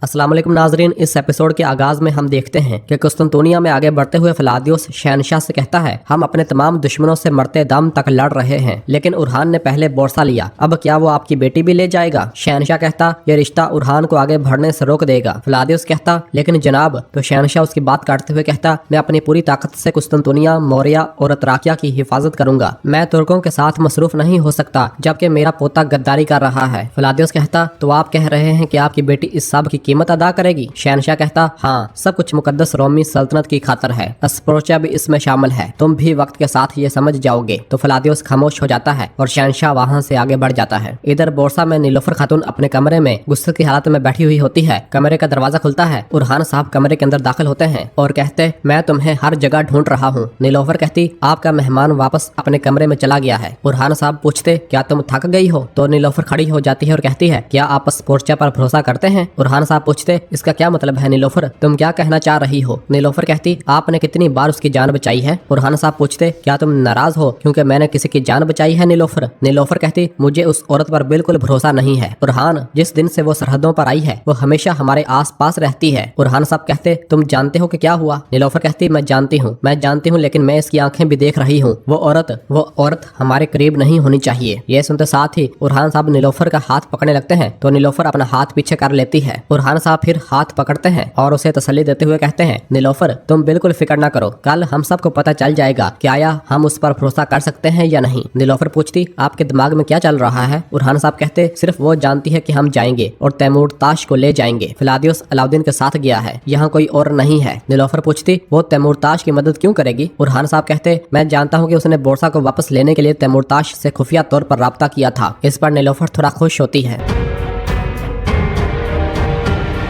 अस्सलाम वालेकुम नाजरीन, इस एपिसोड के आगाज में हम देखते हैं कि कुस्तुनतुनिया में आगे बढ़ते हुए फलादियोस शहनशाह से कहता है, हम अपने तमाम दुश्मनों से मरते दम तक लड़ रहे हैं, लेकिन उरहान ने पहले बोरसा लिया, अब क्या वो आपकी बेटी भी ले जाएगा? शहनशाह कहता, यह रिश्ता उरहान को आगे बढ़ने से रोक देगा। फलादियोस कहता, लेकिन जनाब। तो शहनशाह उसकी बात काटते हुए कहता, मैं अपनी पूरी ताकत से कुस्तुनतुनिया, मौर्या और अतराकिया की हिफाजत करूंगा। मैं तुर्कों के साथ मसरूफ नहीं हो सकता जबकि मेरा पोता गद्दारी कर रहा है। फलादियोस कहता, तो आप कह रहे हैं कि आपकी बेटी इस सब की कीमत अदा करेगी? शहनशाह कहता, हाँ, सब कुछ मुकद्दस रोमी सल्तनत की खातर है, अस्प्रोचा भी इसमें शामिल है, तुम भी वक्त के साथ ये समझ जाओगे। तो फलादियोस खामोश हो जाता है और शहनशाह वहाँ से आगे बढ़ जाता है। इधर बोरसा में नीलोफर खातून अपने कमरे में गुस्से की हालत में बैठी हुई होती है। कमरे का दरवाजा खुलता है, उरहान साहब कमरे के अंदर दाखिल होते हैं और कहते, मैं तुम्हें हर जगह ढूंढ रहा हूँ। नीलोफर कहती, आपका मेहमान वापस अपने कमरे में चला गया है। उरहान साहब पूछते, क्या तुम थक गई हो? तो नीलोफर खड़ी हो जाती है और कहती है, क्या आप अस्प्रोचा पर भरोसा करते हैं? उरहान साहब पूछते, इसका क्या मतलब है नीलोफर, तुम क्या कहना चाह रही हो? नीलोफर कहती, आपने कितनी बार उसकी जान बचाई है? उरहान साहब पूछते, क्या तुम नाराज हो क्योंकि मैंने किसी की जान बचाई है? नीलोफर कहती, मुझे उस औरत पर बिल्कुल भरोसा नहीं है। उरहान, जिस दिन से वो सरहदों पर आई है वो हमेशा हमारे आस पास रहती है। उरहान साहब कहते, तुम जानते हो कि क्या हुआ? नीलोफर कहती, मैं जानती हूँ, लेकिन मैं इसकी आंखें भी देख रही हूँ। वो औरत हमारे करीब नहीं होनी चाहिए। यह सुनते साथ ही उरहान साहब नीलोफर का हाथ पकड़ने लगते हैं तो नीलोफर अपना हाथ पीछे कर लेती है। उरहान साहब फिर हाथ पकड़ते हैं और उसे तसल्ली देते हुए कहते हैं, नीलोफर, तुम बिल्कुल फिक्र ना करो, कल हम सबको पता चल जाएगा कि आया हम उस पर भरोसा कर सकते हैं या नहीं। नीलोफर पूछती, आपके दिमाग में क्या चल रहा है? उरहान साहब कहते, सिर्फ वो जानती है कि हम जाएंगे और तैमूर ताश को ले जाएंगे। फलादियोस अलाउद्दीन के साथ गया है, यहाँ कोई और नहीं है। नीलोफर पूछती, वो तैमूर ताश की मदद क्यों करेगी? उरहान साहब कहते, मैं जानता हूँ कि उसने बोरसा को वापस लेने के लिए तैमूर ताश से खुफिया तौर पर राब्ता किया था। इस पर नीलोफर थोड़ा खुश होती है।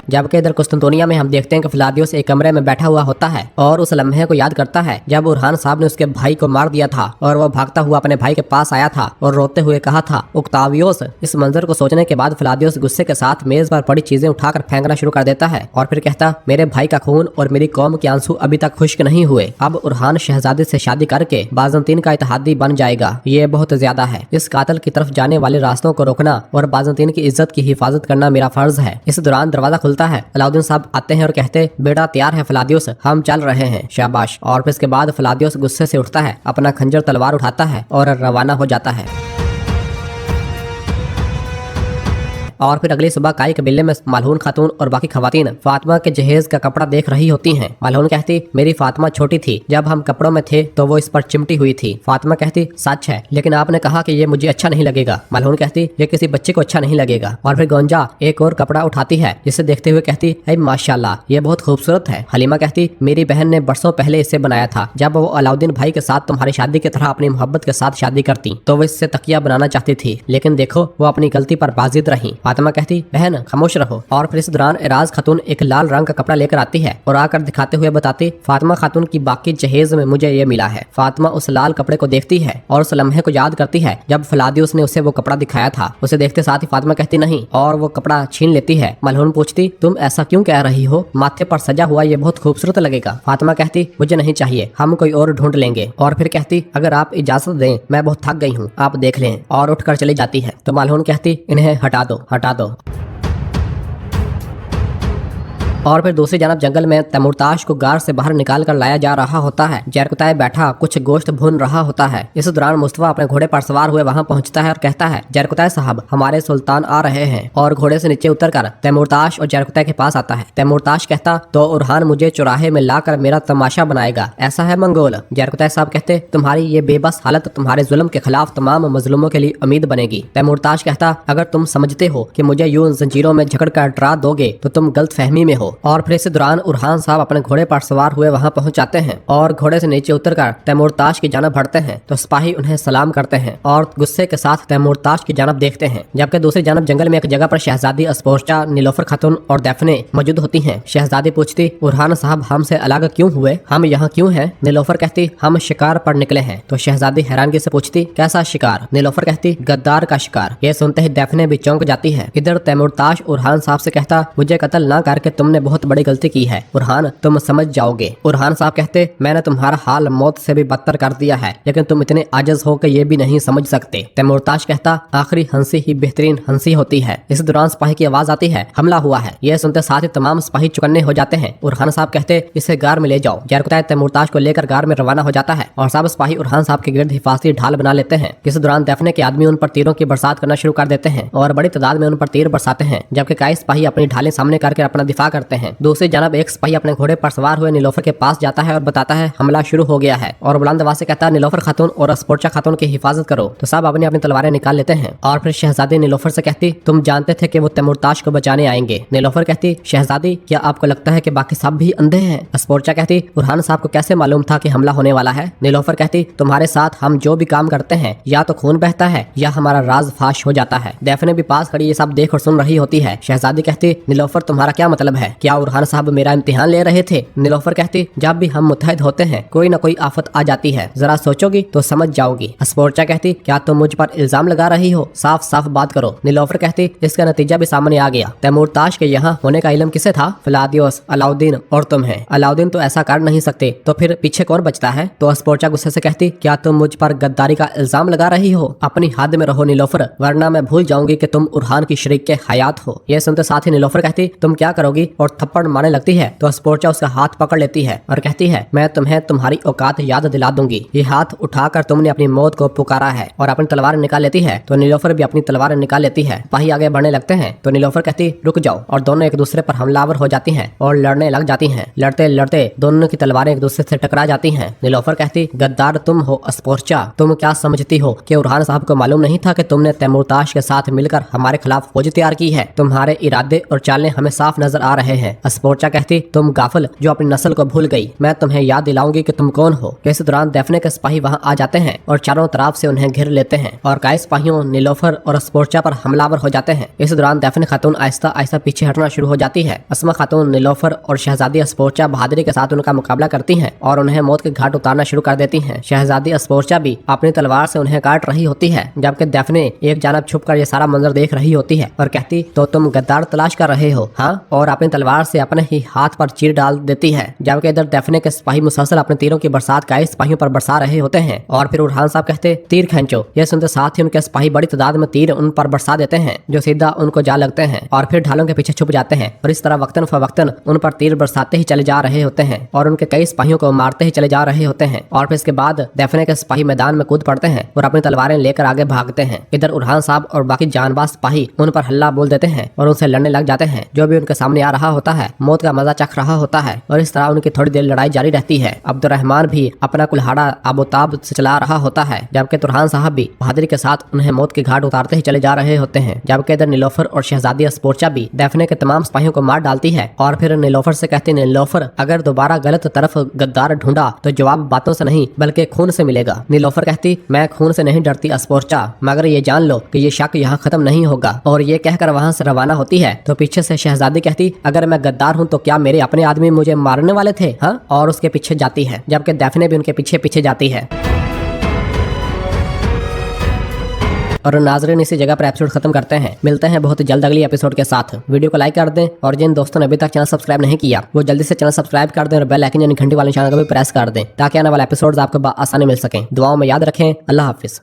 जबकि इधर कुस्तुनतुनिया में हम देखते हैं कि फलादियोस एक कमरे में बैठा हुआ होता है और उस लम्हे को याद करता है जब उरहान साहब ने उसके भाई को मार दिया था और वो भागता हुआ अपने भाई के पास आया था और रोते हुए कहा था, उक्तावियोस। इस मंजर को सोचने के बाद फलादियोस गुस्से के साथ मेज पर पड़ी चीजें उठाकर फेंकना शुरू कर देता है और फिर कहता, मेरे भाई का खून और मेरी कौम के आंसू अभी तक खुश्क नहीं हुए। अब उरहान शहजादी से शादी करके बाज़ंतीन का इत्तेहादी बन जाएगा। ये बहुत ज्यादा है। इस कातिल की तरफ जाने वाले रास्तों को रोकना और बाज़ंतीन की इज्जत की हिफाजत करना मेरा फर्ज है। इस दौरान दरवाजा खुलता है। अलाउद्दीन साहब आते हैं और कहते, बेटा तैयार है फलादियोस, हम चल रहे हैं। शाबाश। और फिर इसके बाद फलादियोस गुस्से से उठता है, अपना खंजर तलवार उठाता है और रवाना हो जाता है। और फिर अगली सुबह काई कबीले में मलहून खातून और बाकी खवातीन फातिमा के जहेज का कपड़ा देख रही होती हैं। मलहून कहती, मेरी फातिमा छोटी थी, जब हम कपड़ों में थे तो वो इस पर चिमटी हुई थी। फातिमा कहती, सच है, लेकिन आपने कहा कि ये मुझे अच्छा नहीं लगेगा। मलहून कहती, ये किसी बच्चे को अच्छा नहीं लगेगा। और फिर गोंजा एक और कपड़ा उठाती है जिसे देखते हुए कहती, है माशाल्लाह, ये बहुत खूबसूरत है। हलीमा कहती, मेरी बहन ने बरसों पहले इसे बनाया था, जब वो अलाउद्दीन भाई के साथ तुम्हारी शादी की तरह अपनी मोहब्बत के साथ शादी करती तो वो इससे तकिया बनाना चाहती थी, लेकिन देखो वो अपनी गलती पर बाजिद रही। फातिमा कहती, बहन खामोश रहो। और फिर इस दौरान एराज खातून एक लाल रंग का कपड़ा लेकर आती है और आकर दिखाते हुए बताती, फातिमा खातून की बाकी जहेज में मुझे ये मिला है। फातिमा उस लाल कपड़े को देखती है और उस लम्हे को याद करती है जब फलादियोस ने उसे वो कपड़ा दिखाया था। उसे देखते साथ ही फातिमा कहती, नहीं, और वो कपड़ा छीन लेती है। मलहून पूछती, तुम ऐसा क्यों कह रही हो? माथे पर सजा हुआ ये बहुत खूबसूरत लगेगा। फातिमा कहती, मुझे नहीं चाहिए, हम कोई और ढूंढ लेंगे। और फिर कहती, अगर आप इजाजत दें, मैं बहुत थक गई हूँ, आप देख लें। और उठकर चली जाती है। तो मलहून कहती, इन्हें हटा दो। और फिर दूसरी जानब जंगल में तैमूरताश को गार से बाहर निकाल कर लाया जा रहा होता है। जरकुताय बैठा कुछ गोश्त भून रहा होता है। इस दौरान मुस्तफा अपने घोड़े पर सवार हुए वहां पहुंचता है और कहता है, जरकुताय साहब, हमारे सुल्तान आ रहे हैं। और घोड़े से नीचे उतरकर तैमूरताश और जरकुताय के पास आता है। तैमूरताश कहता, तो उरहान मुझे चौराहे में लाकर मेरा तमाशा बनाएगा, ऐसा है मंगोल? जरकुताय साहब कहते, तुम्हारी ये बेबस हालत तुम्हारे जुल्म के खिलाफ तमाम मजलूमों के लिए उम्मीद बनेगी। तैमूरताश कहता, अगर तुम समझते हो कि मुझे यूं जंजीरों में जकड़ कर डरा दोगे तो तुम गलत फहमी में हो। और फिर इस दौरान उरहान साहब अपने घोड़े पर सवार हुए वहां पहुंच जाते हैं और घोड़े से नीचे उतरकर तैमूरताश की जानब बढ़ते हैं तो सिपाही उन्हें सलाम करते हैं और गुस्से के साथ तैमूरताश की जानब देखते हैं। जबकि दूसरी जानब जंगल में एक जगह पर शहजादी अस्पोर्चा, नीलोफर खातून और दैफने मौजूद होती हैं। शहजादी पूछती, उरहान साहब हमसे अलग क्यों हुए? हम यहाँ क्यों हैं? नीलोफर कहती, हम शिकार पर निकले हैं। तो शहजादी हैरानगी से पूछती, कैसा शिकार? नीलोफर कहती, गद्दार का शिकार। ये सुनते ही दैफने भी चौंक जाती है। इधर तैमूरताश उरहान साहब से कहता, मुझे कत्ल ना करके तुमने बहुत बड़ी गलती की है उरहान, तुम समझ जाओगे। उरहान साहब कहते, मैंने तुम्हारा हाल मौत से भी बदतर कर दिया है, लेकिन तुम इतने आजिज हो कि ये भी नहीं समझ सकते। तैमूरताज कहता, आखिरी हंसी ही बेहतरीन हंसी होती है। इस दौरान सिपाही की आवाज आती है, हमला हुआ है। यह सुनते साथ ही तमाम सिपाही चौकन्ने हो जाते हैं। उरहान साहब कहते, इसे गार में ले जाओ। जरकुताय तैमूरताज को लेकर गार में रवाना हो जाता है और सब सिपाही उरहान साहब के गिर्द हिफाजती ढाल बना लेते हैं। इस दौरान दफने के आदमी उन पर तीरों की बरसात करना शुरू कर देते हैं और बड़ी तादाद में उन पर तीर बरसाते हैं, जबकि कई सिपाही अपनी ढालें सामने करके अपना दिफा करते हैं। दूसरी जानब एक सिपाही अपने घोड़े पर सवार हुए नीलोफर के पास जाता है और बताता है हमला शुरू हो गया है, और बुलंद आवाज से कहता है, नीलोफर खातून और अस्पोर्चा खातून की हिफाजत करो। तो सब अपनी अपनी तलवारें निकाल लेते हैं और फिर शहजादी नीलोफर से कहती, तुम जानते थे कि वो तैमूरताज को बचाने आएंगे। नीलोफर कहती, शहजादी क्या आपको लगता है कि बाकी सब भी अंधे हैं? अस्पोर्चा कहती, उरहान साहब को कैसे मालूम था कि हमला होने वाला है? नीलोफर कहती, तुम्हारे साथ हम जो भी काम करते हैं या तो खून बहता है या हमारा राज फाश हो जाता है। दफने भी पास खड़ी ये सब देख और सुन रही होती है। शहजादी कहती, नीलोफर तुम्हारा क्या मतलब है? क्या उरहान साहब मेरा इम्तिहान ले रहे थे? नीलोफर कहती, जब भी हम मुत्तहिद होते हैं कोई न कोई आफत आ जाती है, जरा सोचोगी तो समझ जाओगी। अस्पोर्चा कहती, क्या तुम मुझ पर इल्जाम लगा रही हो? साफ साफ बात करो। नीलोफर कहती, इसका नतीजा भी सामने आ गया। तैमूरताज के यहाँ होने का इल्म किसे था? फलादियोस, अलाउद्दीन और तुम है। अलाउद्दीन तो ऐसा कर नहीं सकते, तो फिर पीछे कौन बचता है? तो अस्पोर्चा गुस्से से कहती, क्या तुम मुझ पर गद्दारी का इल्जाम लगा रही हो? अपनी हद में रहो नीलोफर, वरना मैं भूल जाऊंगी कि तुम उरहान की शरीक के हयात हो। यह सुनते साथ ही नीलोफर कहती, तुम क्या करोगी? और थप्पड़ मारने लगती है। तो अस्पोर्चा उसका हाथ पकड़ लेती है और कहती है, मैं तुम्हें तुम्हारी औकात याद दिला दूंगी। ये हाथ उठाकर तुमने अपनी मौत को पुकारा है। और अपनी तलवार निकाल लेती है। तो नीलोफर भी अपनी तलवार निकाल लेती है। सिपाही आगे बढ़ने लगते हैं तो नीलोफर कहती, रुक जाओ, और दोनों एक दूसरे पर हमलावर हो जाती हैं और लड़ने लग जाती हैं। लड़ते लड़ते दोनों की तलवारें एक दूसरे से टकरा जाती हैं। नीलोफर कहती, गद्दार तुम हो अस्पोर्चा, तुम क्या समझती हो कि उरहान साहब को मालूम नहीं था कि तुमने तैमूरताज के साथ मिलकर हमारे खिलाफ फौज तैयार की है? तुम्हारे इरादे और चालें हमें साफ नजर आ रहे हैं। अस्पोर्चा कहती, तुम गाफिल जो अपनी नस्ल को भूल गई, मैं तुम्हें याद दिलाऊंगी कि तुम कौन हो। इस दौरान दफने के सिपाही वहां आ जाते हैं और चारों तरफ से उन्हें घेर लेते हैं और कई सिपाहियों नीलोफर और अस्पोर्चा पर हमलावर हो जाते हैं। इस दौरान दफने खातून आहिस्ता आहिस्ता पीछे हटना शुरू हो जाती है। अस्मा खातून, नीलोफर और शहजादी अस्पोर्चा बहादुरी के साथ उनका मुकाबला करती हैं और उन्हें मौत के घाट उतारना शुरू कर देती हैं। शहजादी अस्पोर्चा भी अपनी तलवार से उन्हें काट रही होती है, जबकि दफने एक जानब छुप कर ये सारा मंजर देख रही होती है और कहती, तो तुम गद्दार तलाश कर रहे हो? हाँ, और अपनी तलवार से अपने ही हाथ पर चीर डाल देती है। जबकि इधर दफने के सिपाही मुसलसल अपने तीरों की बरसात कई सिपाहियों पर बरसा रहे होते हैं। और फिर उरहान साहब कहते, तीर खींचो। यह सुनते साथ ही उनके सिपाही बड़ी तादाद में तीर उन पर बरसा देते हैं, जो सीधा उनको जा लगते हैं और फिर ढालों के पीछे छुप जाते हैं। और इस तरह वक्तन फवक्तन उन पर तीर बरसाते ही चले जा रहे होते हैं और उनके कई सिपाहियों को मारते ही चले जा रहे होते हैं। और फिर इसके बाद दफने के सिपाही मैदान में कूद पड़ते हैं और अपनी तलवारें लेकर आगे भागते हैं। इधर उरहान साहब और बाकी जानबाज सिपाही उन पर हल्ला बोल देते हैं और उनसे लड़ने लग जाते हैं। जो भी उनके सामने आ रहा होता है मौत का मजा चख रहा होता है और इस तरह उनकी थोड़ी देर लड़ाई जारी रहती है। अब्दुर्रहमान भी अपना कुल्हाड़ा आबोताब से चला रहा होता है, जबकि तुरहान साहब भी बहादुरी के साथ उन्हें मौत के घाट उतारते ही चले जा रहे होते हैं। जबकि इधर नीलोफर और शहजादी अस्पोर्चा भी दफने के तमाम सिपाहियों को मार डालती है और फिर नीलोफर से कहती, नीलोफर अगर दोबारा गलत तरफ गद्दार ढूंढा तो जवाब बातों से नहीं बल्कि खून से मिलेगा। नीलोफर कहती, मैं खून से नहीं डरती अस्पोर्चा, मगर ये जान लो कि ये शक यहाँ खत्म नहीं होगा। और ये कहकर वहाँ से रवाना होती है तो पीछे से शहजादी कहती, अगर मैं गद्दार हूँ तो क्या मेरे अपने आदमी मुझे मारने वाले थे? हाँ, और उसके पीछे जाती है, जबकि दफने भी उनके पीछे पीछे जाती है। और नाजरीन, इसी जगह पर एपिसोड खत्म करते हैं। मिलते हैं बहुत जल्द अगली एपिसोड के साथ। वीडियो को लाइक कर दें और जिन दोस्तों ने अभी तक चैनल सब्सक्राइब नहीं किया वो जल्दी से चैनल सब्सक्राइब कर दें और बेल आइकन यानी घंटी वाले निशान को भी प्रेस कर दें ताकि आने वाले एपिसोड्स आपको आसानी मिल सकें। दुआओं में याद रखें। अल्लाह हाफिज।